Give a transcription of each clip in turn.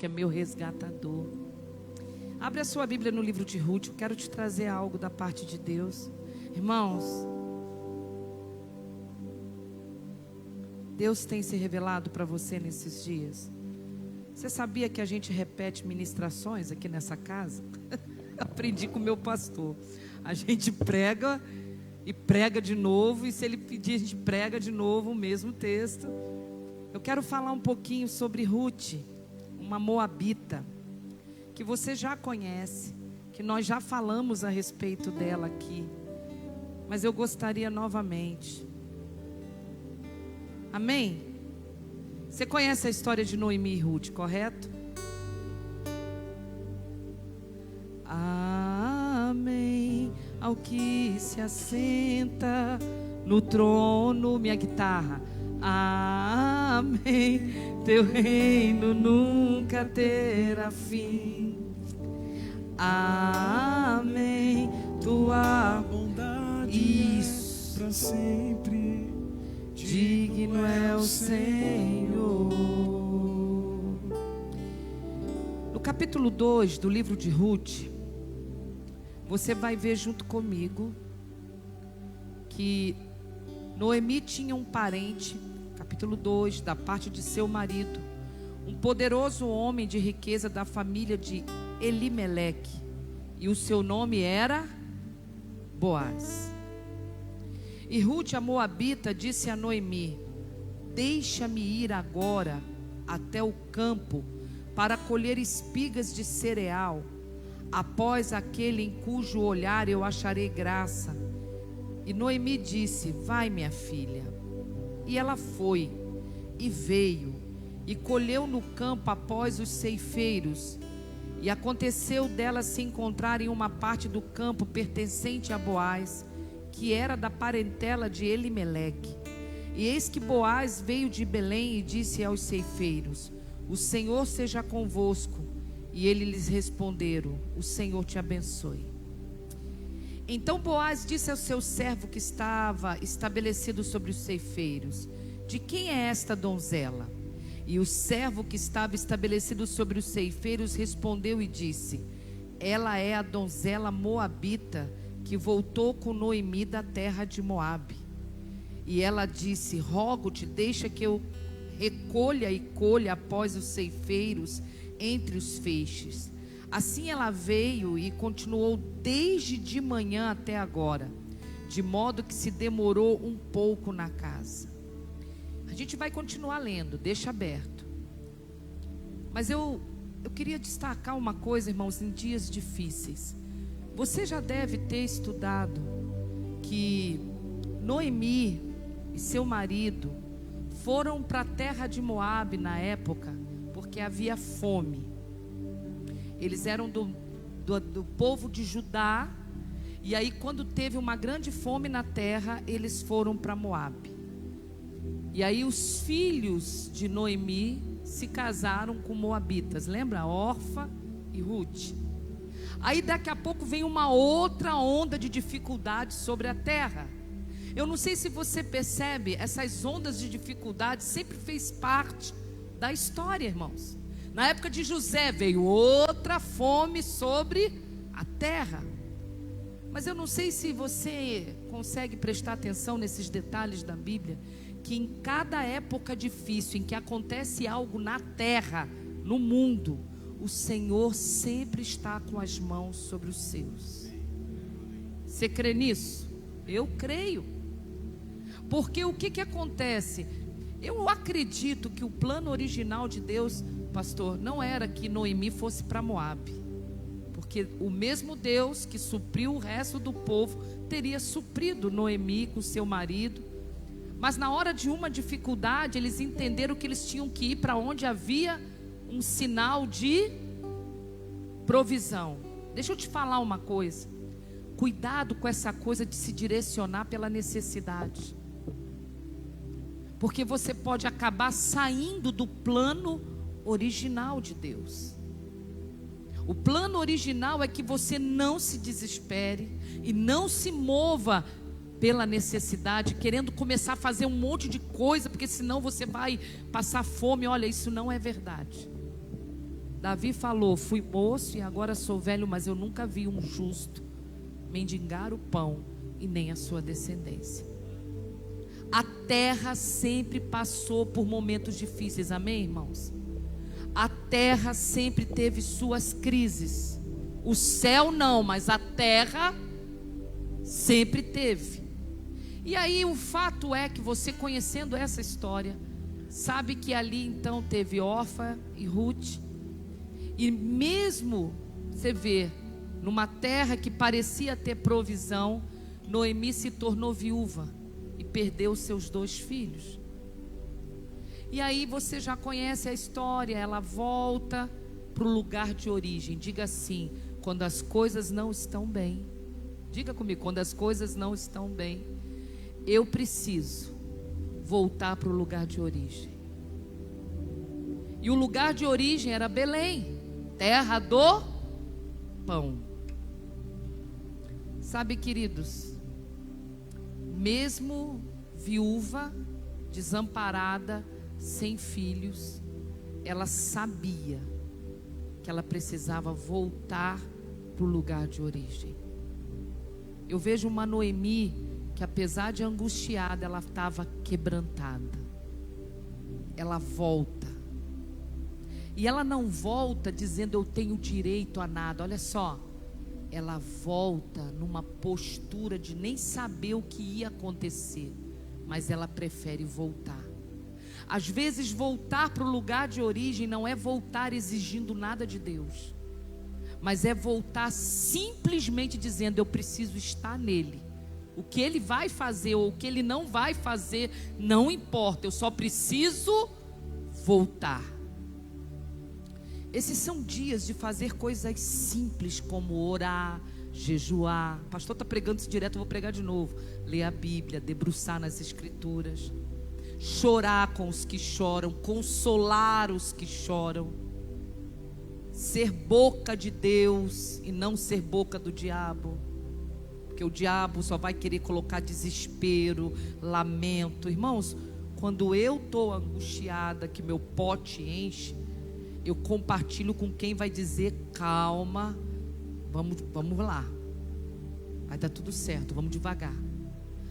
que é meu resgatador. Abre a sua Bíblia no livro de Ruth. Eu quero te trazer algo da parte de Deus. Irmãos, Deus tem se revelado para você nesses dias. Você sabia que a gente repete ministrações aqui nessa casa? Aprendi com o meu pastor. A gente prega e prega de novo, e se ele pedir, a gente prega de novo o mesmo texto. Eu quero falar um pouquinho sobre Ruth, uma moabita, que você já conhece, que nós já falamos a respeito dela aqui, mas eu gostaria novamente. Amém? Você conhece a história de Noemi e Ruth, correto? Amém. Ao que se assenta no trono, minha guitarra. Amém. Teu reino nunca terá fim. Amém. Tua bondade para sempre. Digno é o Senhor. No capítulo 2 do livro de Ruth, você vai ver junto comigo que Noemi tinha um parente, capítulo 2, da parte de seu marido, um poderoso homem de riqueza da família de Elimeleque, e o seu nome era Boaz. E Ruth, a moabita, disse a Noemi: deixa-me ir agora até o campo para colher espigas de cereal, após aquele em cujo olhar eu acharei graça. E Noemi disse: vai, minha filha. E ela foi, e veio, e colheu no campo após os ceifeiros. E aconteceu dela se encontrar em uma parte do campo pertencente a Boaz, que era da parentela de Elimeleque. E eis que Boaz veio de Belém e disse aos ceifeiros: o Senhor seja convosco. E eles lhes responderam: o Senhor te abençoe. Então Boaz disse ao seu servo que estava estabelecido sobre os ceifeiros: de quem é esta donzela? E o servo que estava estabelecido sobre os ceifeiros respondeu e disse: ela é a donzela moabita que voltou com Noemi da terra de Moabe. E ela disse: rogo-te, deixa que eu recolha e colha após os ceifeiros entre os feixes. Assim ela veio e continuou desde de manhã até agora, de modo que se demorou um pouco na casa. A gente vai continuar lendo, deixa aberto. Mas eu queria destacar uma coisa, irmãos, em dias difíceis. Você já deve ter estudado que Noemi e seu marido foram para a terra de Moabe na época, porque havia fome. Eles eram do povo de Judá, e aí quando teve uma grande fome na terra, eles foram para Moabe. E aí os filhos de Noemi se casaram com moabitas, lembra? Orfa e Ruth. Aí daqui a pouco vem uma outra onda de dificuldade sobre a terra. Eu não sei se você percebe, essas ondas de dificuldade sempre fez parte da história, irmãos. Na época de José veio outra fome sobre a terra. Mas eu não sei se você consegue prestar atenção nesses detalhes da Bíblia, que em cada época difícil em que acontece algo na terra, no mundo, o Senhor sempre está com as mãos sobre os seus. Você crê nisso? Eu creio. Porque o que acontece? Eu acredito que o plano original de Deus, pastor, não era que Noemi fosse para Moabe. Porque o mesmo Deus que supriu o resto do povo teria suprido Noemi com seu marido. Mas na hora de uma dificuldade, eles entenderam que eles tinham que ir para onde havia um sinal de provisão. Deixa eu te falar uma coisa. Cuidado com essa coisa de se direcionar pela necessidade. Porque você pode acabar saindo do plano original de Deus. O plano original é que você não se desespere e não se mova pela necessidade, querendo começar a fazer um monte de coisa, porque senão você vai passar fome. Olha, isso não é verdade. Davi falou: fui moço e agora sou velho, mas eu nunca vi um justo mendigar o pão e nem a sua descendência. A terra sempre passou por momentos difíceis, amém, irmãos? A terra sempre teve suas crises. O céu não, mas a terra sempre teve. E aí o fato é que você, conhecendo essa história, sabe que ali então teve Orfa e Ruth. E mesmo, você vê, numa terra que parecia ter provisão, Noemi se tornou viúva e perdeu seus 2 filhos. E aí você já conhece a história. Ela volta para o lugar de origem. Diga assim: quando as coisas não estão bem. Diga comigo: quando as coisas não estão bem, eu preciso voltar para o lugar de origem. E o lugar de origem era Belém, terra do pão. Sabe, queridos, mesmo viúva, desamparada, sem filhos, ela sabia que ela precisava voltar para o lugar de origem. Eu vejo uma Noemi que, apesar de angustiada, ela estava quebrantada. Ela volta. E ela não volta dizendo eu tenho direito a nada. Olha só, ela volta numa postura de nem saber o que ia acontecer, mas ela prefere voltar. Às vezes voltar para o lugar de origem não é voltar exigindo nada de Deus, mas é voltar simplesmente dizendo eu preciso estar nele. O que ele vai fazer ou o que ele não vai fazer não importa, eu só preciso voltar. Esses são dias de fazer coisas simples como orar, jejuar. O pastor está pregando isso direto, eu vou pregar de novo. Ler a Bíblia, debruçar nas Escrituras, chorar com os que choram, consolar os que choram, ser boca de Deus e não ser boca do diabo, porque o diabo só vai querer colocar desespero, lamento. Irmãos, quando eu estou angustiada, que meu pote enche, eu compartilho com quem vai dizer calma, vamos lá, vai dar tudo certo, vamos devagar.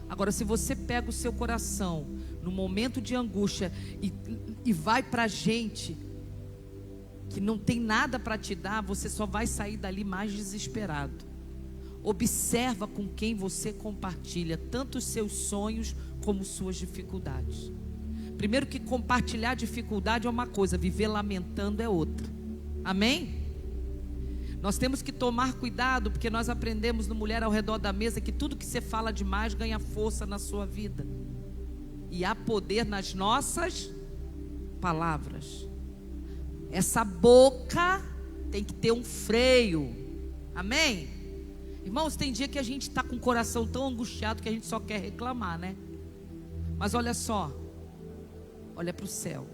Agora, se você pega o seu coração no momento de angústia e vai para gente que não tem nada para te dar, você só vai sair dali mais desesperado. Observa com quem você compartilha tanto os seus sonhos como suas dificuldades. Primeiro, que compartilhar dificuldade é uma coisa, viver lamentando é outra. Amém? Nós temos que tomar cuidado, porque nós aprendemos no Mulher ao Redor da Mesa que tudo que você fala demais ganha força na sua vida. E há poder nas nossas palavras. Essa boca tem que ter um freio. Amém? Irmãos, tem dia que a gente está com o coração tão angustiado que a gente só quer reclamar, né? Mas olha só, olha para o céu.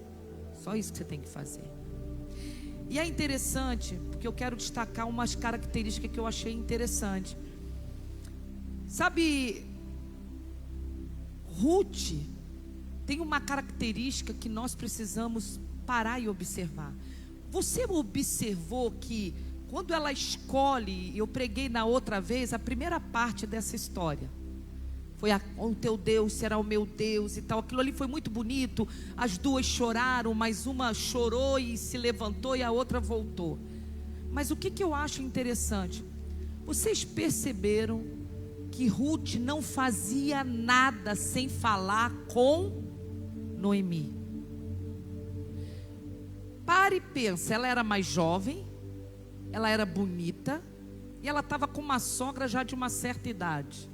Só isso que você tem que fazer. E é interessante, porque eu quero destacar umas características que eu achei interessante. Sabe, Ruth tem uma característica que nós precisamos parar e observar. Você observou que quando ela escolhe, eu preguei na outra vez, a primeira parte dessa história foi o teu Deus será o meu Deus e tal. Aquilo ali foi muito bonito. As duas choraram, mas uma chorou e se levantou e a outra voltou. Mas o que eu acho interessante? Vocês perceberam que Ruth não fazia nada sem falar com Noemi? Pare e pensa, ela era mais jovem, ela era bonita e ela estava com uma sogra já de uma certa idade.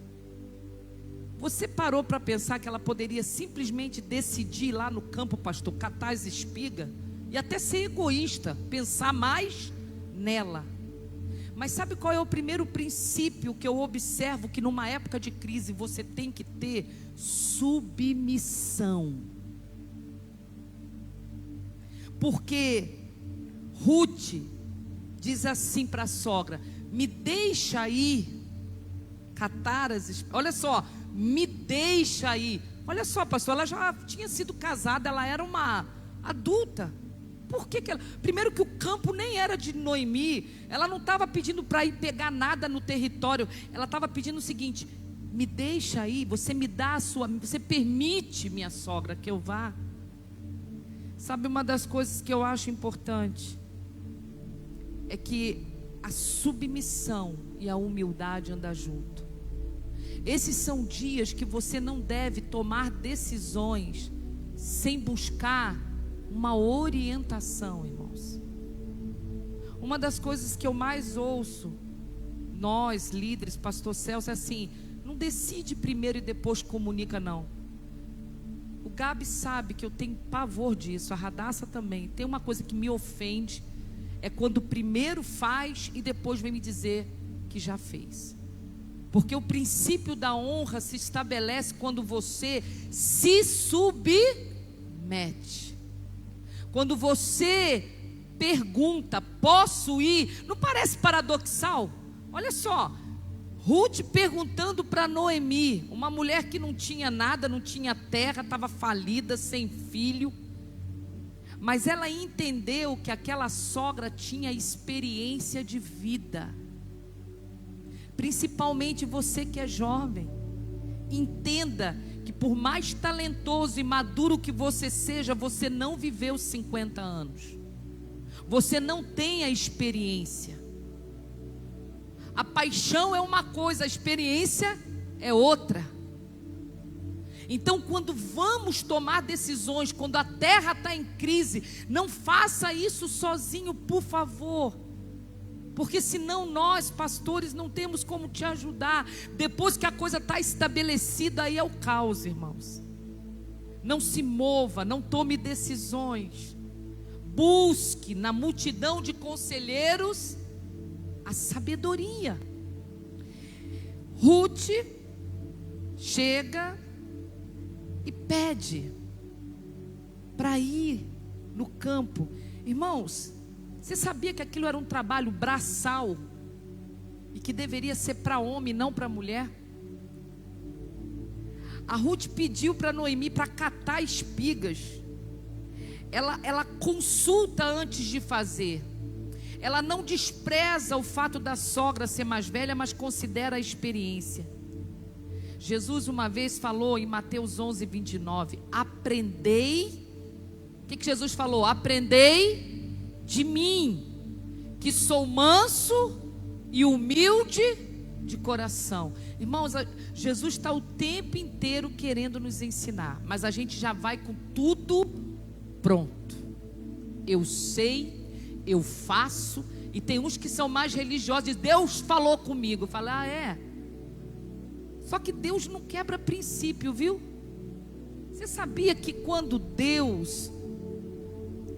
Você parou para pensar que ela poderia simplesmente decidir ir lá no campo, pastor, catar as espigas e até ser egoísta, pensar mais nela? Mas sabe qual é o primeiro princípio que eu observo que numa época de crise você tem que ter? Submissão. Porque Ruth diz assim para a sogra: me deixa ir catar as espigas. Olha só, me deixa ir. Olha só, pastor, ela já tinha sido casada, ela era uma adulta. por que ela... Primeiro que o campo nem era de Noemi. Ela não estava pedindo para ir pegar nada no território. Ela estava pedindo o seguinte: me deixa aí, você me dá a sua... Você permite, minha sogra, que eu vá. Sabe, uma das coisas que eu acho importante é que a submissão e a humildade andam junto. Esses são dias que você não deve tomar decisões sem buscar uma orientação, irmãos. Uma das coisas que eu mais ouço, nós líderes, pastor Celso, é assim: não decide primeiro e depois comunica, não. O Gabi sabe que eu tenho pavor disso, a Radassa também. Tem uma coisa que me ofende, é quando primeiro faz e depois vem me dizer que já fez. Porque o princípio da honra se estabelece quando você se submete. Quando você pergunta: posso ir? Não parece paradoxal? Olha só, Ruth perguntando para Noemi, uma mulher que não tinha nada, não tinha terra, estava falida, sem filho. Mas ela entendeu que aquela sogra tinha experiência de vida. Principalmente você que é jovem, entenda que por mais talentoso e maduro que você seja, você não viveu 50 anos. Você não tem a experiência. A paixão é uma coisa, a experiência é outra. Então, quando vamos tomar decisões, quando a terra está em crise, não faça isso sozinho, por favor. Porque senão nós, pastores, não temos como te ajudar. Depois que a coisa está estabelecida, aí é o caos, irmãos. Não se mova, não tome decisões. Busque na multidão de conselheiros a sabedoria. Ruth chega e pede para ir no campo. Irmãos, você sabia que aquilo era um trabalho braçal e que deveria ser para homem, não para mulher? A Ruth pediu para Noemi para catar espigas. Ela consulta antes de fazer. Ela não despreza o fato da sogra ser mais velha, mas considera a experiência. Jesus uma vez falou em Mateus 11:29, aprendei. O que Jesus falou? Aprendei de mim, que sou manso e humilde de coração. Irmãos, Jesus está o tempo inteiro querendo nos ensinar, mas a gente já vai com tudo pronto. Eu sei, eu faço. E tem uns que são mais religiosos, Deus falou comigo. Fala, é. Só que Deus não quebra princípio, viu? Você sabia que quando Deus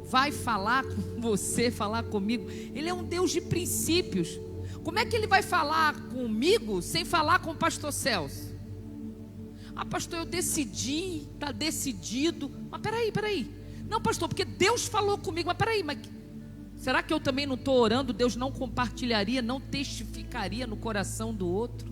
vai falar com você, falar comigo, Ele é um Deus de princípios. Como é que Ele vai falar comigo sem falar com o pastor Celso? Ah, pastor, eu decidi, está decidido. Mas peraí. Não, pastor, porque Deus falou comigo. Mas peraí, será que eu também não estou orando? Deus não compartilharia, não testificaria no coração do outro?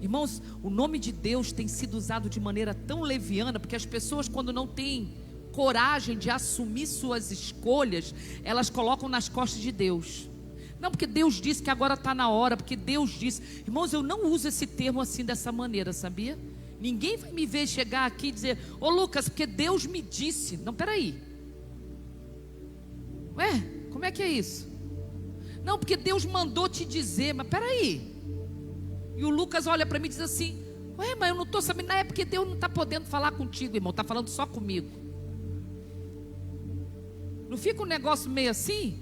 Irmãos, o nome de Deus tem sido usado de maneira tão leviana, porque as pessoas, quando não têm coragem de assumir suas escolhas, elas colocam nas costas de Deus. Não, porque Deus disse que agora está na hora, porque Deus disse. Irmãos, eu não uso esse termo assim, dessa maneira, sabia? Ninguém vai me ver chegar aqui e dizer, ô Lucas, porque Deus me disse. Não, peraí. Ué, como é que é isso? Não, porque Deus mandou te dizer. Mas peraí. E o Lucas olha para mim e diz assim, ué, mas eu não estou sabendo. Não, é porque Deus não está podendo falar contigo, irmão, está falando só comigo. Não fica um negócio meio assim?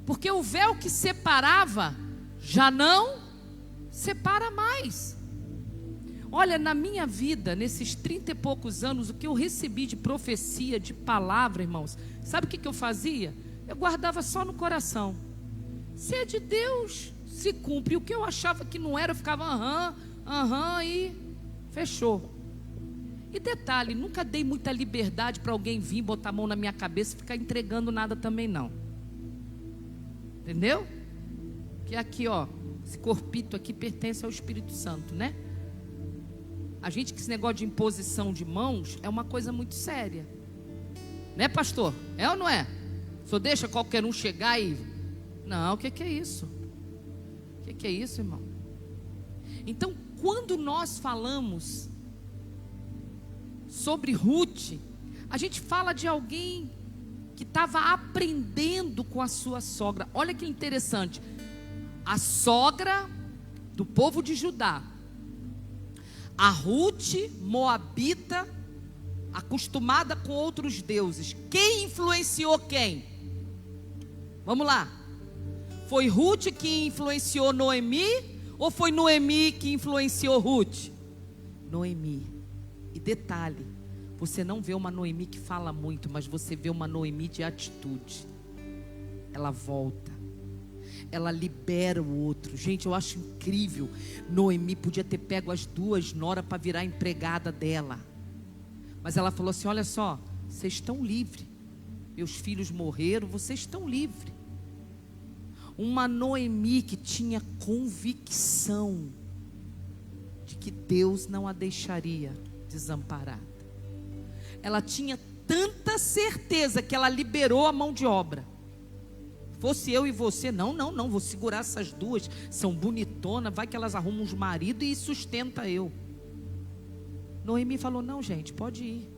Porque o véu que separava já não separa mais. Olha, na minha vida, nesses 30 e poucos anos, o que eu recebi de profecia, de palavra, irmãos, sabe o que eu fazia? Eu guardava só no coração. Se é de Deus, se cumpre. O que eu achava que não era, eu ficava aham, e fechou. E detalhe, nunca dei muita liberdade para alguém vir, botar a mão na minha cabeça e ficar entregando nada também não. Entendeu? Que aqui, ó, esse corpito aqui pertence ao Espírito Santo, né? A gente que esse negócio de imposição de mãos é uma coisa muito séria. Né, pastor? É ou não é? Só deixa qualquer um chegar e... Não, o que é isso? O que é isso, irmão? Então, quando nós falamos sobre Ruth, a gente fala de alguém que estava aprendendo com a sua sogra. Olha que interessante. A sogra do povo de Judá, a Ruth, moabita, acostumada com outros deuses. Quem influenciou quem? Vamos lá. Foi Ruth que influenciou Noemi, ou foi Noemi que influenciou Ruth? Noemi. E detalhe, você não vê uma Noemi que fala muito, mas você vê uma Noemi de atitude. Ela volta, ela libera o outro. Gente, eu acho incrível. Noemi podia ter pego as duas noras para virar empregada dela, mas ela falou assim: olha só, vocês estão livres, meus filhos morreram, vocês estão livres. Uma Noemi que tinha convicção de que Deus não a deixaria desamparada. Ela tinha tanta certeza que ela liberou a mão de obra. Fosse eu e você, não, vou segurar essas duas, são bonitonas, vai que elas arrumam uns maridos e sustenta eu. Noemi falou: não, gente, pode ir.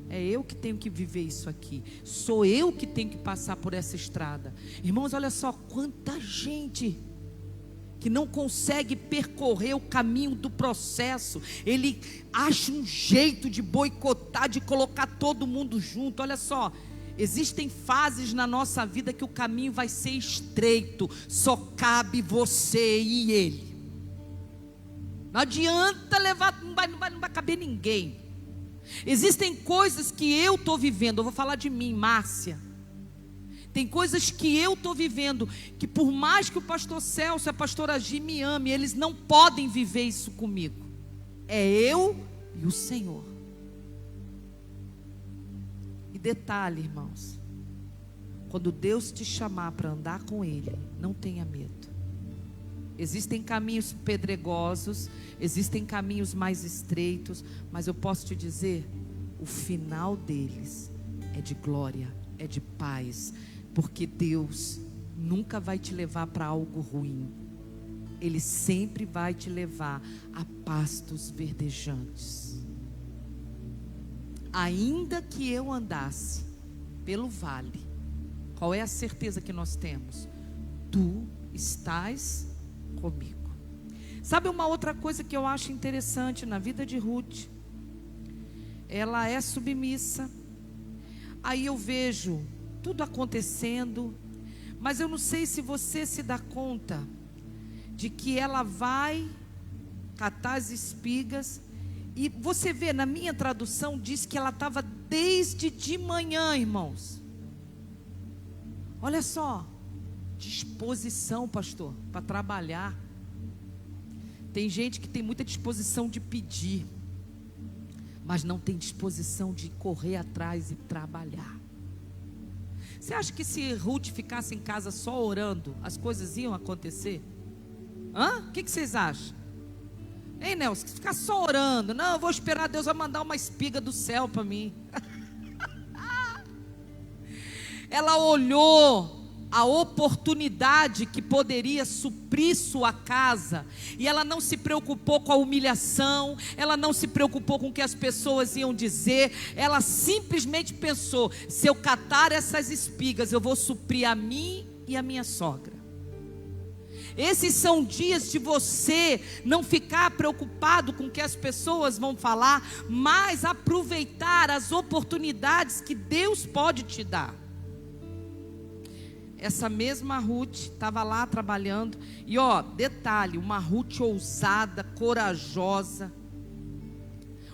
É eu que tenho que viver isso aqui. Sou eu que tenho que passar por essa estrada. Irmãos, olha só quanta gente que não consegue percorrer o caminho do processo. Ele acha um jeito de boicotar, de colocar todo mundo junto. Olha só, existem fases na nossa vida que o caminho vai ser estreito. Só cabe você e ele. Não adianta levar, não vai caber ninguém. Existem coisas que eu estou vivendo. Eu vou falar de mim, Márcia. Tem coisas que eu estou vivendo, que por mais que o pastor Celso e a pastora Gi me amem, eles não podem viver isso comigo. É eu e o Senhor. E detalhe, irmãos, quando Deus te chamar para andar com Ele, não tenha medo. Existem caminhos pedregosos, existem caminhos mais estreitos, mas eu posso te dizer, o final deles é de glória, é de paz, porque Deus nunca vai te levar para algo ruim. Ele sempre vai te levar a pastos verdejantes. Ainda que eu andasse pelo vale, qual é a certeza que nós temos? Tu estás comigo. Sabe uma outra coisa que eu acho interessante na vida de Ruth? Ela é submissa. Aí eu vejo tudo acontecendo, mas eu não sei se você se dá conta de que ela vai catar as espigas, e você vê, na minha tradução diz que ela estava desde de manhã, irmãos. Olha só, disposição, pastor, para trabalhar. Tem gente que tem muita disposição de pedir, mas não tem disposição de correr atrás e trabalhar. Você acha que se Ruth ficasse em casa só orando, as coisas iam acontecer? O que vocês acham? Hein, Nelson? Se ficar só orando, não, eu vou esperar, Deus vai mandar uma espiga do céu para mim. Ela olhou a oportunidade que poderia suprir sua casa, e ela não se preocupou com a humilhação, ela não se preocupou com o que as pessoas iam dizer, ela simplesmente pensou: se eu catar essas espigas, eu vou suprir a mim e a minha sogra. Esses são dias de você não ficar preocupado com o que as pessoas vão falar, mas aproveitar as oportunidades que Deus pode te dar. Essa mesma Ruth estava lá trabalhando, e detalhe, uma Ruth ousada, corajosa,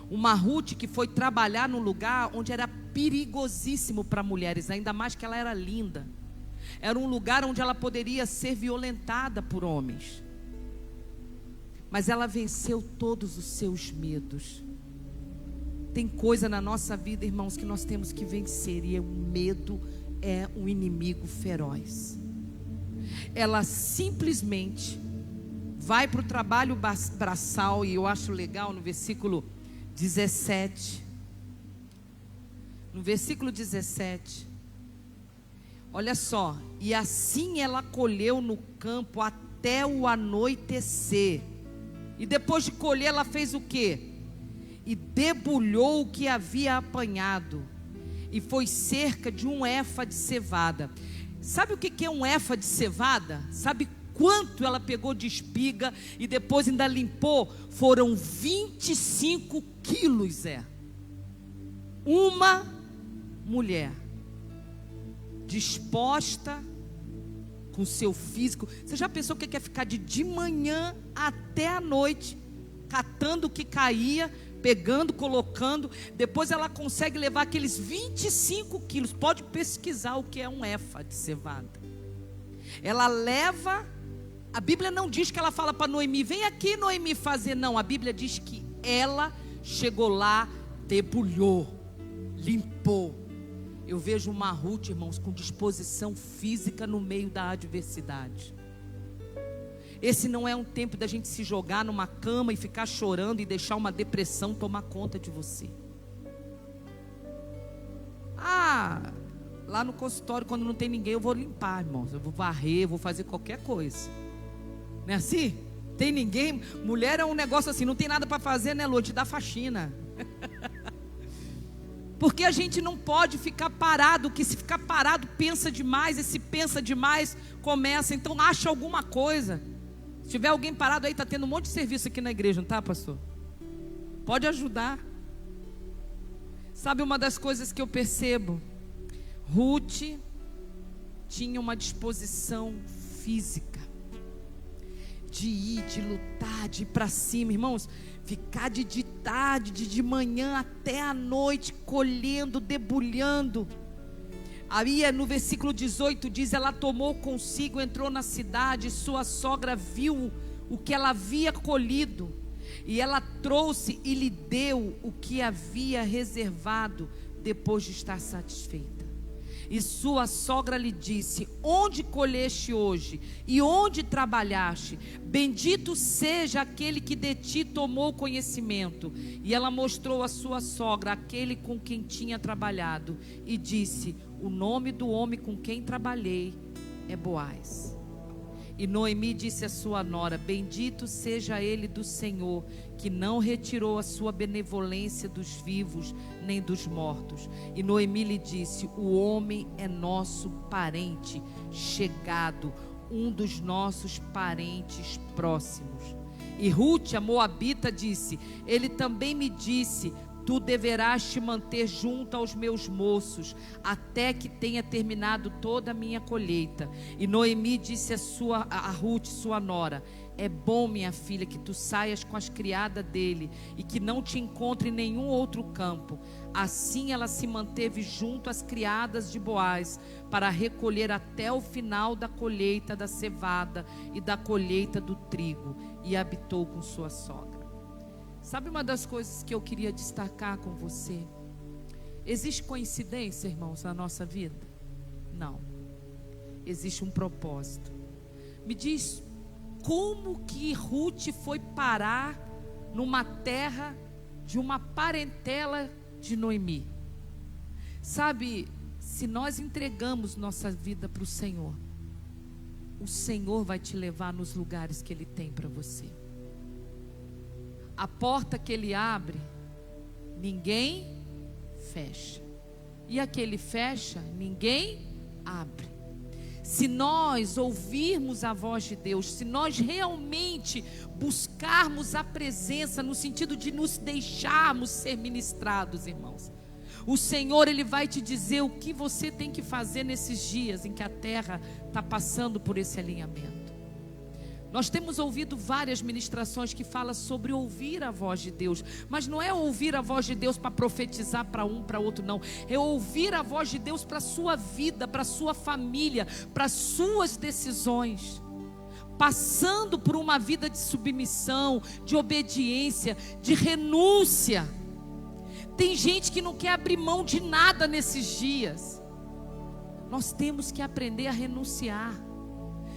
uma Ruth que foi trabalhar num lugar onde era perigosíssimo para mulheres, ainda mais que ela era linda. Era um lugar onde ela poderia ser violentada por homens, mas ela venceu todos os seus medos. Tem coisa na nossa vida, irmãos, que nós temos que vencer, e o medo é um inimigo feroz. Ela simplesmente vai para o trabalho braçal, e eu acho legal no versículo 17, no versículo 17. Olha só, e assim ela colheu no campo até o anoitecer. E depois de colher, ela fez o quê? E debulhou o que havia apanhado. E foi cerca de 1 efa de cevada. Sabe o que é 1 efa de cevada? Sabe quanto ela pegou de espiga e depois ainda limpou? Foram 25 quilos, Uma mulher disposta com seu físico. Você já pensou o que é ficar de manhã até a noite, catando o que caía, pegando, colocando? Depois ela consegue levar aqueles 25 quilos. Pode pesquisar o que é 1 efa de cevada. Ela leva. A Bíblia não diz que ela fala para Noemi: vem aqui, Noemi, fazer. Não, a Bíblia diz que ela chegou lá, debulhou, limpou. Eu vejo uma Ruth, irmãos, com disposição física no meio da adversidade. Esse não é um tempo da gente se jogar numa cama e ficar chorando e deixar uma depressão tomar conta de você. Lá no consultório, quando não tem ninguém, eu vou limpar, irmãos. Eu vou varrer, vou fazer qualquer coisa. Não é assim? Tem ninguém? Mulher é um negócio assim, não tem nada para fazer, né, Lô? Te dá faxina. Porque a gente não pode ficar parado, que se ficar parado pensa demais, e se pensa demais começa, então acha alguma coisa. Se tiver alguém parado aí, está tendo um monte de serviço aqui na igreja, não está, pastor? Pode ajudar. Sabe uma das coisas que eu percebo? Ruth tinha uma disposição física de ir, de lutar, de ir para cima, irmãos. Ficar de tarde, de manhã até a noite, colhendo, debulhando. Aí no versículo 18 diz: ela tomou consigo, entrou na cidade, sua sogra viu o que ela havia colhido, e ela trouxe e lhe deu o que havia reservado, depois de estar satisfeita. E sua sogra lhe disse: onde colheste hoje? E onde trabalhaste? Bendito seja aquele que de ti tomou conhecimento. E ela mostrou à sua sogra aquele com quem tinha trabalhado, e disse: o nome do homem com quem trabalhei é Boaz. E Noemi disse à sua nora: bendito seja ele do Senhor, que não retirou a sua benevolência dos vivos nem dos mortos. E Noemi lhe disse: o homem é nosso parente chegado, um dos nossos parentes próximos. E Ruth, a moabita, disse: ele também me disse: tu deverás te manter junto aos meus moços, até que tenha terminado toda a minha colheita. E Noemi disse a Ruth, sua nora: é bom, minha filha, que tu saias com as criadas dele, e que não te encontre em nenhum outro campo. Assim ela se manteve junto às criadas de Boaz, para recolher até o final da colheita da cevada e da colheita do trigo, e habitou com sua sogra. Sabe uma das coisas que eu queria destacar com você? Existe coincidência, irmãos, na nossa vida? Não. Existe um propósito. Me diz, como que Ruth foi parar numa terra de uma parentela de Noemi? Sabe, se nós entregamos nossa vida para o Senhor vai te levar nos lugares que Ele tem para você. A porta que Ele abre, ninguém fecha. E a que Ele fecha, ninguém abre. Se nós ouvirmos a voz de Deus, se nós realmente buscarmos a presença, no sentido de nos deixarmos ser ministrados, irmãos, o Senhor, Ele vai te dizer o que você tem que fazer nesses dias em que a terra está passando por esse alinhamento. Nós temos ouvido várias ministrações que falam sobre ouvir a voz de Deus, mas não é ouvir a voz de Deus para profetizar para um, para outro, não. É ouvir a voz de Deus para a sua vida, para a sua família, para as suas decisões, passando por uma vida de submissão, de obediência, de renúncia. Tem gente que não quer abrir mão de nada nesses dias. Nós temos que aprender a renunciar.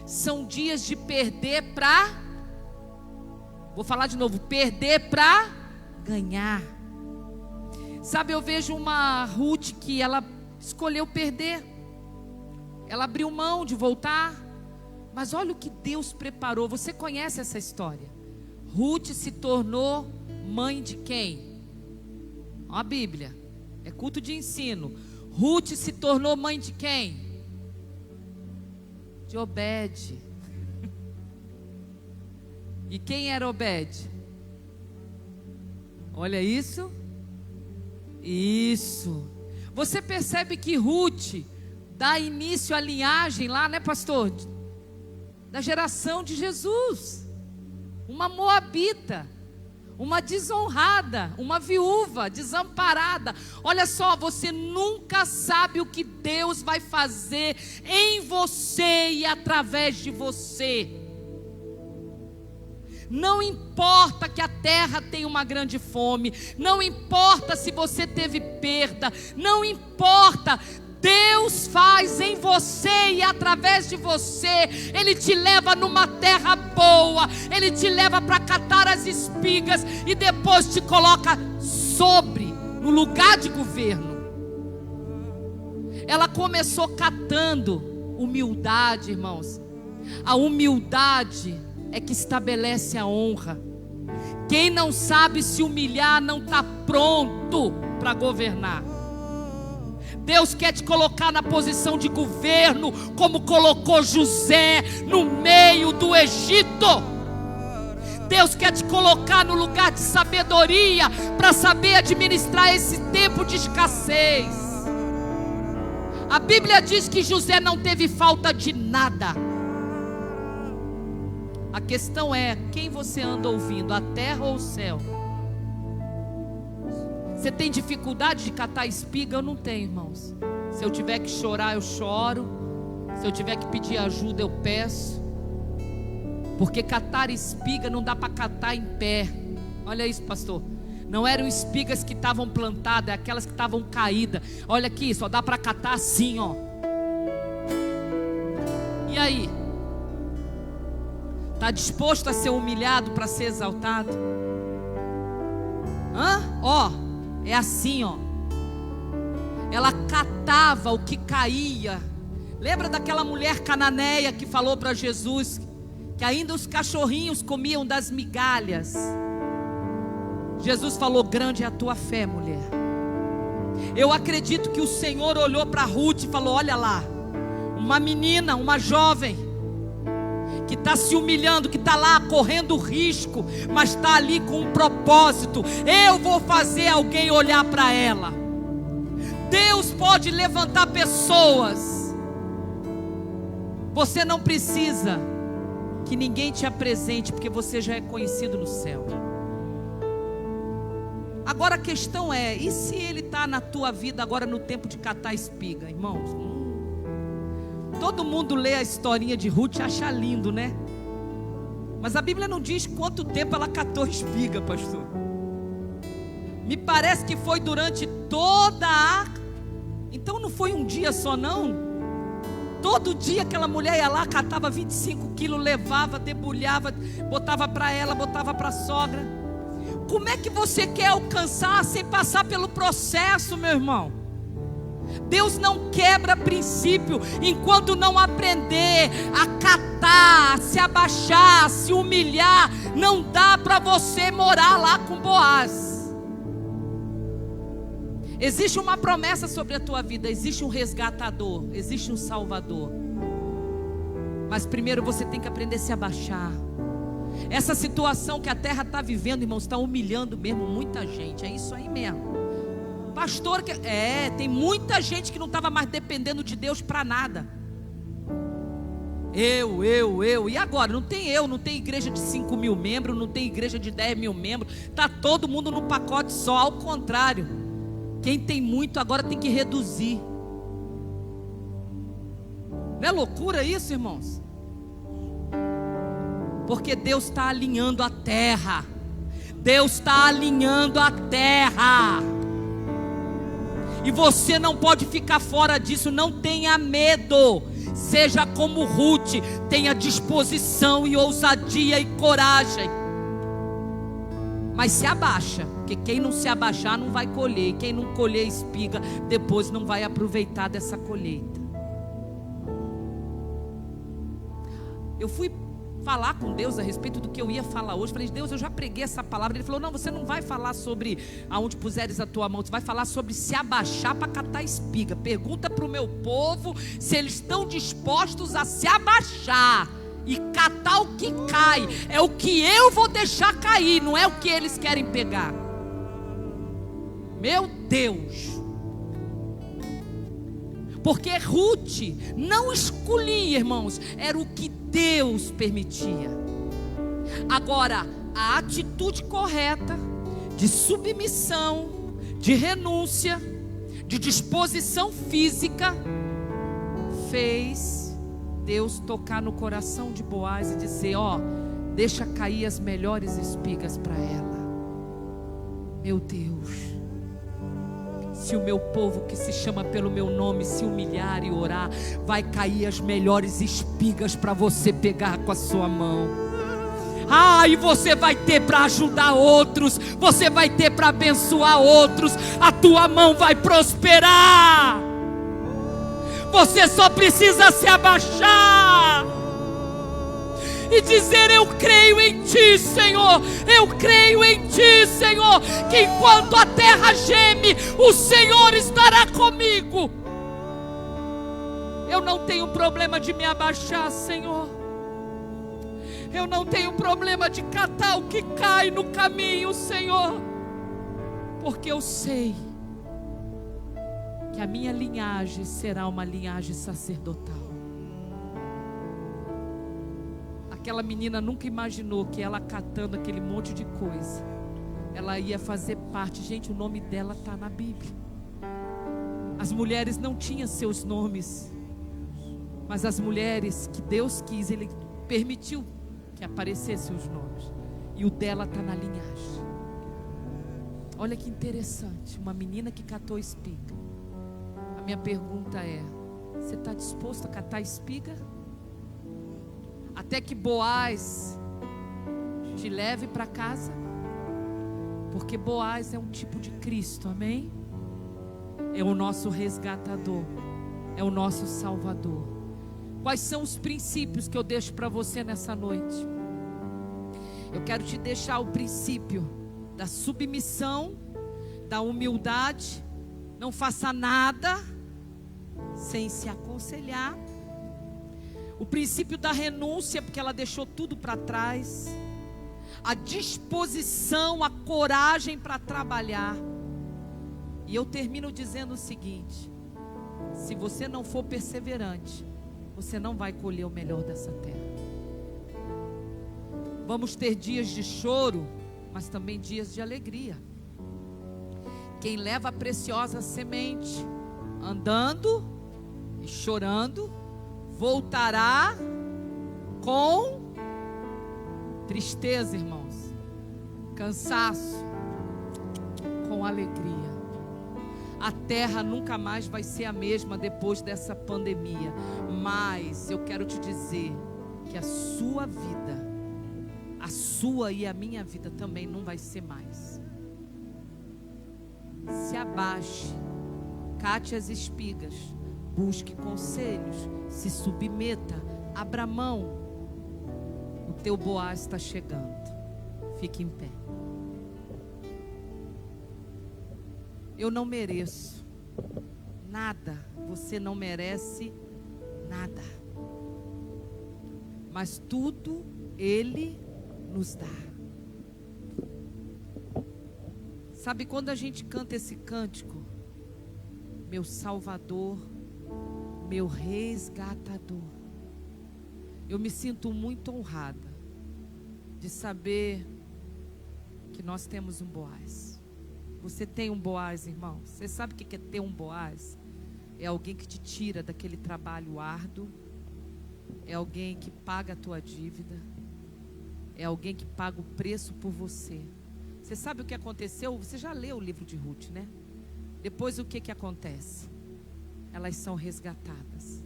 São dias de perder para... Vou falar de novo. Perder para ganhar. Sabe, eu vejo uma Ruth que ela escolheu perder. Ela abriu mão de voltar. Mas olha o que Deus preparou. Você conhece essa história? Ruth se tornou mãe de quem? Ó, a Bíblia. É culto de ensino. Ruth se tornou mãe de quem? De Obed. E quem era Obed? Olha isso. Isso. Você percebe que Ruth dá início à linhagem lá, né, pastor? Da geração de Jesus. Uma moabita, uma desonrada, uma viúva, desamparada. Olha só, você nunca sabe o que Deus vai fazer em você e através de você. Não importa que a terra tenha uma grande fome, não importa se você teve perda, não importa. Deus faz em você e através de você. Ele te leva numa terra boa, Ele te leva para catar as espigas e depois te coloca no lugar de governo. Ela começou catando humildade, irmãos. A humildade é que estabelece a honra. Quem não sabe se humilhar não está pronto para governar. Deus quer te colocar na posição de governo, como colocou José no meio do Egito. Deus quer te colocar no lugar de sabedoria, para saber administrar esse tempo de escassez. A Bíblia diz que José não teve falta de nada. A questão é, quem você anda ouvindo, a terra ou o céu? Você tem dificuldade de catar espiga? Eu não tenho, irmãos. Se eu tiver que chorar, eu choro. Se eu tiver que pedir ajuda, eu peço. Porque catar espiga não dá para catar em pé. Olha isso, pastor. Não eram espigas que estavam plantadas, é aquelas que estavam caídas. Olha aqui, só dá para catar assim, ó. E aí? Está disposto a ser humilhado para ser exaltado? Ó, é assim, ó. Ela catava o que caía. Lembra daquela mulher cananeia que falou para Jesus que ainda os cachorrinhos comiam das migalhas? Jesus falou: grande é a tua fé, mulher. Eu acredito que o Senhor olhou para Ruth e falou: olha lá, uma menina, uma jovem que está se humilhando, que está lá correndo risco, mas está ali com um propósito. Eu vou fazer alguém olhar para ela. Deus pode levantar pessoas. Você não precisa que ninguém te apresente, porque você já é conhecido no céu. Agora a questão é, e se ele está na tua vida agora no tempo de catar espiga, irmãos? Todo mundo lê a historinha de Ruth e acha lindo, né? Mas a Bíblia não diz quanto tempo ela catou espiga, pastor. Me parece que foi durante toda a... Então não foi um dia só, não. Todo dia aquela mulher ia lá, catava 25 quilos, levava, debulhava, botava para ela, botava para a sogra. Como é que você quer alcançar sem passar pelo processo, meu irmão? Deus não quebra princípio enquanto não aprender a catar, a se abaixar, a se humilhar. Não dá para você morar lá com Boaz. Existe uma promessa sobre a tua vida, existe um resgatador, existe um salvador. Mas primeiro você tem que aprender a se abaixar. Essa situação que a terra está vivendo, irmãos, está humilhando mesmo muita gente. É isso aí mesmo. Pastor, tem muita gente que não estava mais dependendo de Deus para nada. E agora? Não tem igreja de 5 mil membros, não tem igreja de 10 mil membros. Está todo mundo num pacote só. Ao contrário, quem tem muito agora tem que reduzir. Não é loucura isso, irmãos? Porque Deus está alinhando a terra. Deus está alinhando a terra. E você não pode ficar fora disso. Não tenha medo. Seja como Ruth. Tenha disposição e ousadia e coragem. Mas se abaixa, porque quem não se abaixar não vai colher. E quem não colher espiga, depois não vai aproveitar dessa colheita. Eu fui falar com Deus a respeito do que eu ia falar hoje. Falei, Deus, eu já preguei essa palavra. Ele falou, não, você não vai falar sobre aonde puseres a tua mão. Você vai falar sobre se abaixar para catar espiga. Pergunta para o meu povo se eles estão dispostos a se abaixar e catar o que cai. É o que eu vou deixar cair, não é o que eles querem pegar. Meu Deus. Porque Ruth não escolhia, irmãos, era o que Deus permitia. Agora, a atitude correta de submissão, de renúncia, de disposição física, fez Deus tocar no coração de Boaz e dizer, ó, deixa cair as melhores espigas para ela. Meu Deus. Se o meu povo que se chama pelo meu nome se humilhar e orar, vai cair as melhores espigas para você pegar com a sua mão. E você vai ter para ajudar outros, você vai ter para abençoar outros, a tua mão vai prosperar. Você só precisa se abaixar e dizer, eu creio em Ti, Senhor, eu creio em Ti, Senhor, que enquanto a terra geme, o Senhor estará comigo. Eu não tenho problema de me abaixar, Senhor. Eu não tenho problema de catar o que cai no caminho, Senhor, porque eu sei que a minha linhagem será uma linhagem sacerdotal. Aquela menina nunca imaginou que ela catando aquele monte de coisa, ela ia fazer parte. Gente, o nome dela está na Bíblia. As mulheres não tinham seus nomes, mas as mulheres que Deus quis, Ele permitiu que aparecessem os nomes, e o dela está na linhagem. Olha que interessante, uma menina que catou espiga. A minha pergunta é, você está disposto a catar espiga? Até que Boaz te leve para casa, porque Boaz é um tipo de Cristo, amém? É o nosso resgatador, é o nosso salvador. Quais são os princípios que eu deixo para você nessa noite? Eu quero te deixar o princípio da submissão, da humildade. Não faça nada sem se aconselhar. O princípio da renúncia, porque ela deixou tudo para trás. A disposição, a coragem para trabalhar. E eu termino dizendo o seguinte: se você não for perseverante, você não vai colher o melhor dessa terra. Vamos ter dias de choro, mas também dias de alegria. Quem leva a preciosa semente, andando e chorando, voltará com tristeza, irmãos, cansaço, com alegria. A terra nunca mais vai ser a mesma depois dessa pandemia, mas eu quero te dizer que a sua vida, a sua e a minha vida também não vai ser mais. Se abaixe, cate as espigas, busque conselhos, se submeta, abra mão. O teu Boaz está chegando. Fique em pé. Eu não mereço nada, você não merece nada, mas tudo Ele nos dá. Sabe quando a gente canta esse cântico? Meu Salvador, meu resgatador. Eu me sinto muito honrada de saber que nós temos um Boaz. Você tem um Boaz, irmão? Você sabe o que é ter um Boaz? É alguém que te tira daquele trabalho árduo. É alguém que paga a tua dívida. É alguém que paga o preço por você. Você sabe o que aconteceu? Você já leu o livro de Ruth, né? Depois o que acontece? Elas são resgatadas.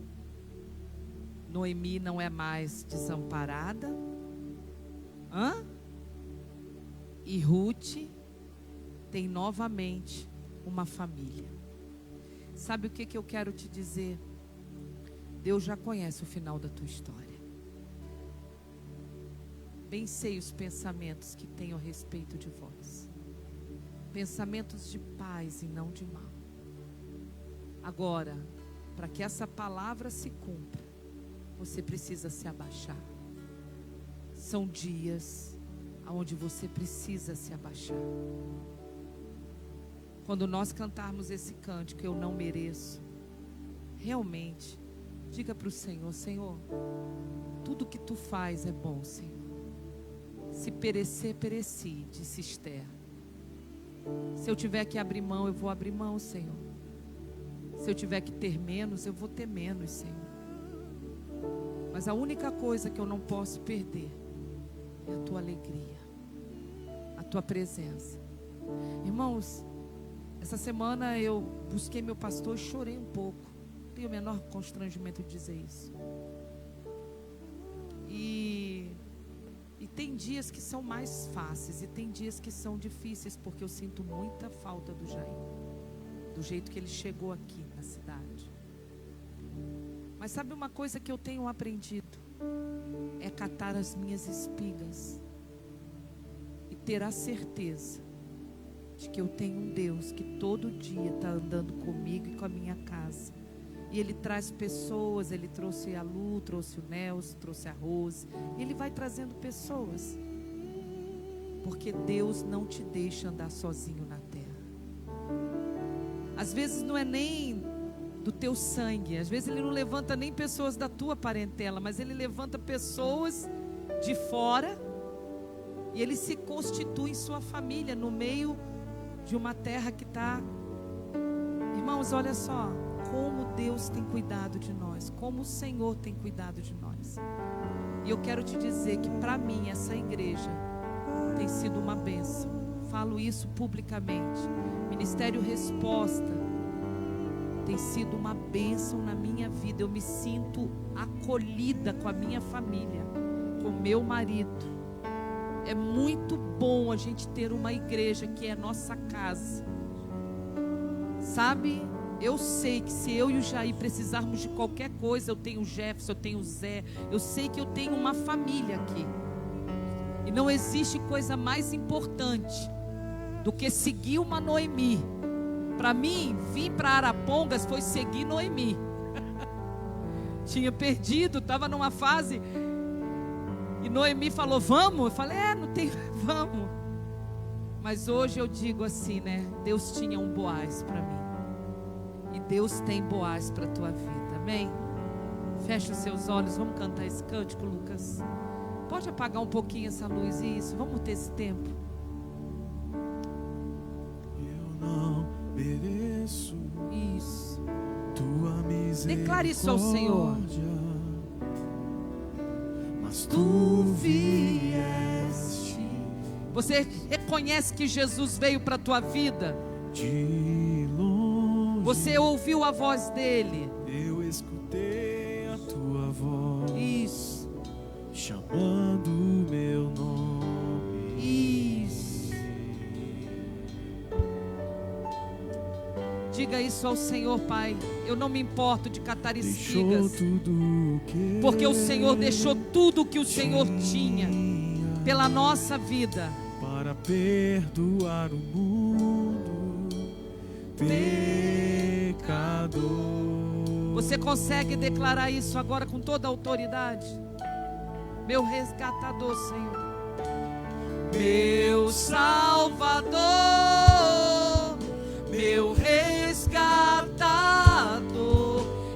Noemi não é mais desamparada. E Ruth tem novamente uma família. Sabe o que eu quero te dizer? Deus já conhece o final da tua história. Bem sei os pensamentos que tenho a respeito de vós. Pensamentos de paz e não de mal. Agora, para que essa palavra se cumpra, você precisa se abaixar. São dias onde você precisa se abaixar. Quando nós cantarmos esse cântico, eu não mereço, realmente, diga para o Senhor: Senhor, tudo que tu faz é bom, Senhor. Se perecer, pereci, disse Esther. Se eu tiver que abrir mão, eu vou abrir mão, Senhor. Se eu tiver que ter menos, eu vou ter menos, Senhor. Mas a única coisa que eu não posso perder é a tua alegria, a tua presença. Irmãos, essa semana eu busquei meu pastor e chorei um pouco. Não tenho o menor constrangimento de dizer isso. E tem dias que são mais fáceis e tem dias que são difíceis, porque eu sinto muita falta do Jair, do jeito que ele chegou aqui na cidade. Mas sabe uma coisa que eu tenho aprendido? É catar as minhas espigas e ter a certeza de que eu tenho um Deus que todo dia está andando comigo e com a minha casa. E Ele traz pessoas. Ele trouxe a Lu, trouxe o Nelson, trouxe a Rose. Ele vai trazendo pessoas, porque Deus não te deixa andar sozinho na terra. Às vezes não é nem do teu sangue, às vezes Ele não levanta nem pessoas da tua parentela, mas Ele levanta pessoas de fora e Ele se constitui em sua família no meio de uma terra que está... Irmãos, olha só como Deus tem cuidado de nós, como o Senhor tem cuidado de nós. E eu quero te dizer que para mim essa igreja tem sido uma bênção. Falo isso publicamente. Ministério Resposta tem sido uma bênção na minha vida. Eu me sinto acolhida com a minha família, com meu marido. É muito bom a gente ter uma igreja que é nossa casa. Sabe, eu sei que se eu e o Jair precisarmos de qualquer coisa, eu tenho o Jefferson, eu tenho o Zé, eu sei que eu tenho uma família aqui. E não existe coisa mais importante do que seguir uma Noemi. Para mim, vir para Arapongas foi seguir Noemi. Tinha perdido, estava numa fase, e Noemi falou: vamos? Eu falei: não tem, vamos. Mas hoje eu digo assim, né? Deus tinha um Boaz para mim, e Deus tem Boaz para a tua vida, amém? Fecha os seus olhos, vamos cantar esse cântico, Lucas. Pode apagar um pouquinho essa luz, isso, vamos ter esse tempo. Eu não mereço Isso. tua misericórdia. Declare isso ao Senhor. Mas tu vieste. Você reconhece que Jesus veio para a tua vida? De longe. Você ouviu a voz dele? Eu escutei a tua voz. Isso. Chamando meu nome. Isso. Diga isso ao Senhor, Pai. Eu não me importo de catar espigas, tudo que porque o Senhor deixou tudo que o Senhor tinha pela nossa vida, para perdoar o mundo pecador. Você consegue declarar isso agora com toda a autoridade? Meu resgatador, Senhor, meu Salvador, meu resgatador.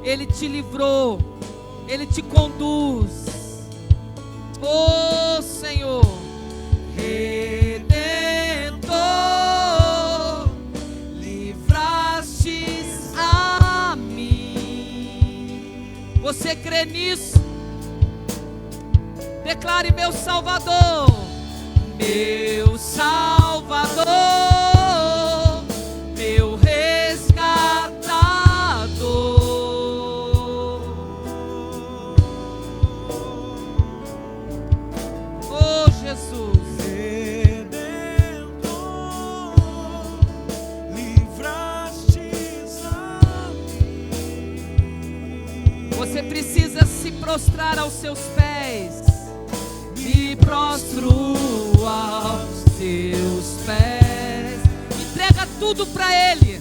Ele te livrou, Ele te conduz. Oh Senhor, Redentor, livrastes a mim. Você crê nisso? Declare: meu Salvador, meu Salvador, meu resgatador. Oh Jesus, Redentor, prostrar aos seus pés. Me prostro aos teus pés. Entrega tudo para Ele.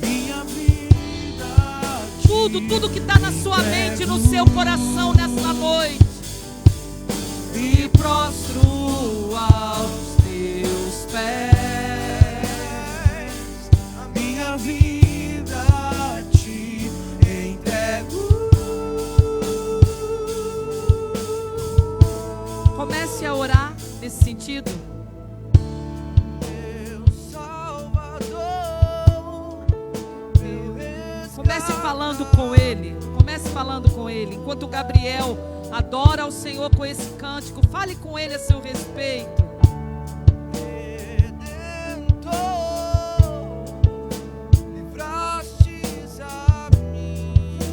Tudo que está na sua mente, no seu coração nessa noite. Me prostro aos teus pés. A minha vida te entrego. Comece a orar nesse sentido. Comece falando com Ele. Comece falando com Ele. Enquanto o Gabriel adora ao Senhor com esse cântico, fale com Ele a seu respeito.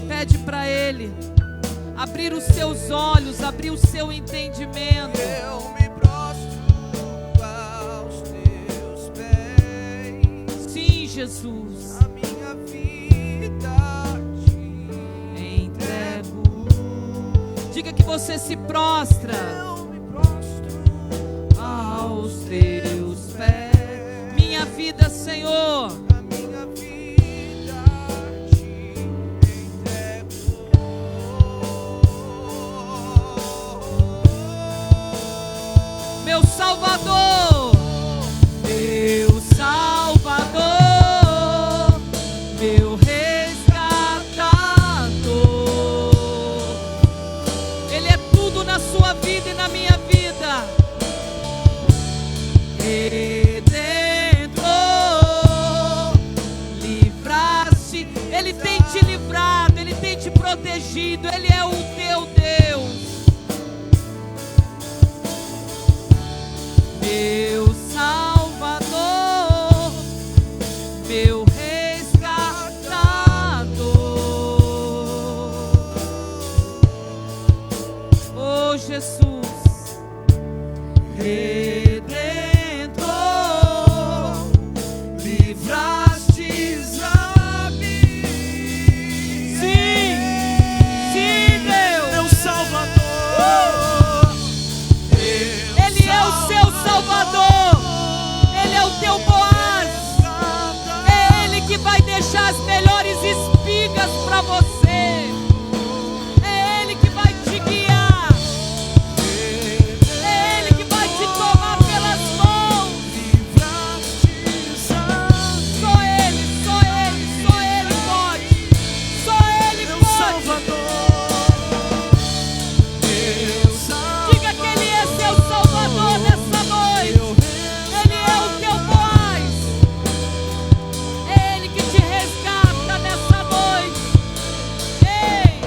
Pede para Ele abrir os seus olhos, abrir o seu entendimento. Eu me prostro aos teus pés. Sim, Jesus. A minha vida te entrego. Diga que você se prostra Eu me prostro aos teus pés. Minha vida, Senhor. a minha vida te entrego. Meu Salvador, meu Salvador, meu resgatador. Ele é tudo na sua vida e na minha vida. Redentor, livraste. Ele tem te livrado, Ele tem te protegido. Ele é o teu Deus. Meu Salvador, meu resgatador. Oh Jesus, Redentor, livrastes a mim. Sim, sim, Deus, Meu Salvador, Ele é o seu Salvador. Ele é o teu Boaz. É Ele que vai deixar as melhores espigas para você. É Ele que vai te guiar. É Ele que vai te tomar pelas mãos. Só Ele, só Ele, só Ele pode. Só Ele meu pode. Salvador, meu Salvador. Diga que Ele é seu Salvador nessa noite. Ele é o teu Boaz. É Ele que te resgata nessa noite. Ei,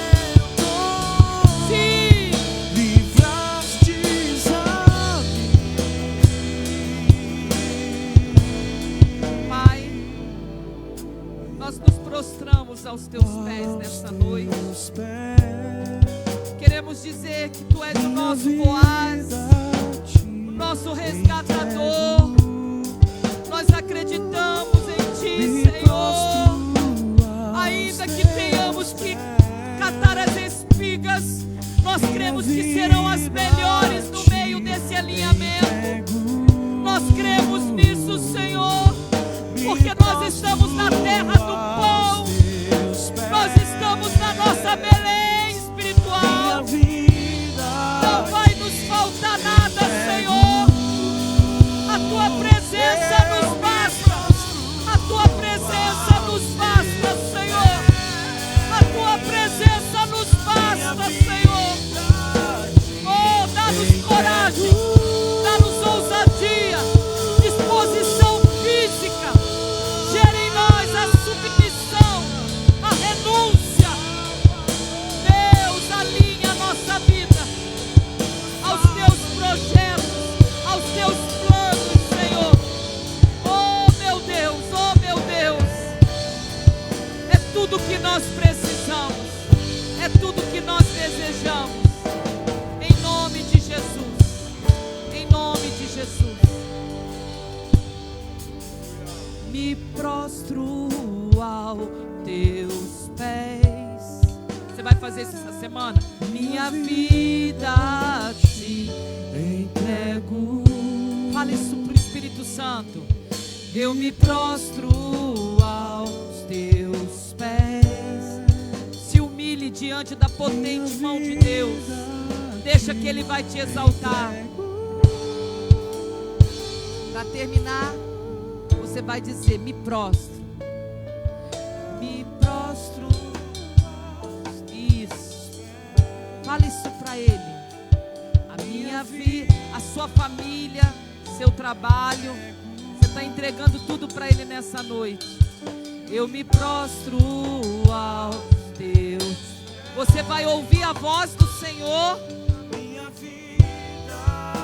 Redentor, sim, livrastes a Pai, nós nos prostramos aos teus pés nessa noite. teus pés. Queremos dizer que Tu és o nosso Boaz, o nosso resgatador. Nós acreditamos em Ti, Senhor. Ainda que tenhamos que catar as espigas, nós cremos que serão as melhores no meio desse alinhamento. Nós cremos nisso, Senhor, porque nós estamos na terra do pão. Nós estamos na nossa Belém espiritual. Não vai nos faltar nada, Senhor. A Tua presença nos basta. A Tua presença nos basta, Senhor. A Tua presença nos basta, Senhor. Oh, dá-nos coragem, dá-nos ousadia, disposição física. Gera em nós a submissão, a renúncia. Deus, alinha a nossa vida aos Teus projetos, aos Teus planos, Senhor. Oh, meu Deus, oh, meu Deus. É tudo que nós precisamos, é tudo que nós desejamos. Em nome de Jesus, em nome de Jesus. Me prostro aos Teus pés. Você vai fazer isso essa semana? Minha vida te entrego. Fala isso pro Espírito Santo. Eu me prostro aos teus pés. Se humilhe diante da potente mão de Deus. Deixa que Ele vai te exaltar. Para terminar, você vai dizer: me prostro. Me prostro. Isso. Fala isso para Ele. A minha vida, a sua família, seu trabalho. Você está entregando tudo para Ele nessa noite. Eu me prostro aos teus. Você vai ouvir a voz do Senhor.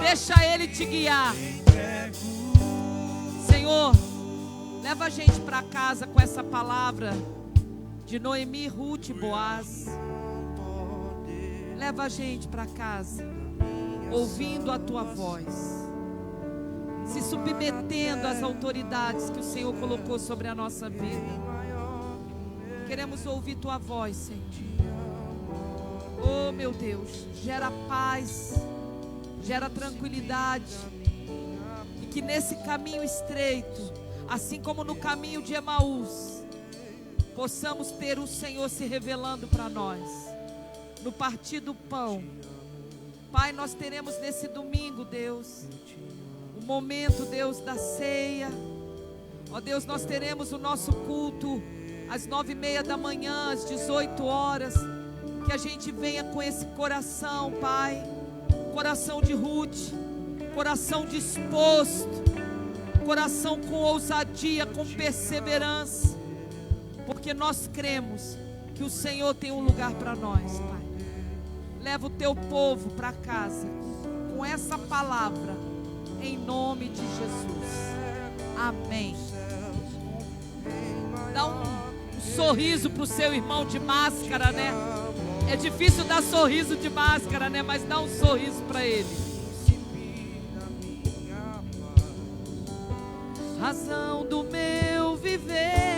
Deixa Ele te guiar. Senhor, leva a gente para casa com essa palavra de Noemi, Ruth e Boaz. Leva a gente para casa ouvindo a tua voz, se submetendo às autoridades que o Senhor colocou sobre a nossa vida. Queremos ouvir tua voz, Senhor. Oh, meu Deus, gera paz, gera tranquilidade. E que nesse caminho estreito, assim como no caminho de Emaús, possamos ter o Senhor se revelando para nós. No partir do pão, Pai, nós teremos nesse domingo, Deus, o momento, Deus, da ceia. Ó Deus, nós teremos o nosso culto às 9:30 da manhã, às 18 horas. Que a gente venha com esse coração, Pai, coração de Ruth, coração disposto, coração com ousadia, com perseverança, porque nós cremos que o Senhor tem um lugar para nós, Pai. Leva o teu povo para casa com essa palavra, em nome de Jesus. Amém. Dá um sorriso para o seu irmão de máscara, né? É difícil dar sorriso de máscara, né? Mas dá um sorriso para ele. Razão do meu viver.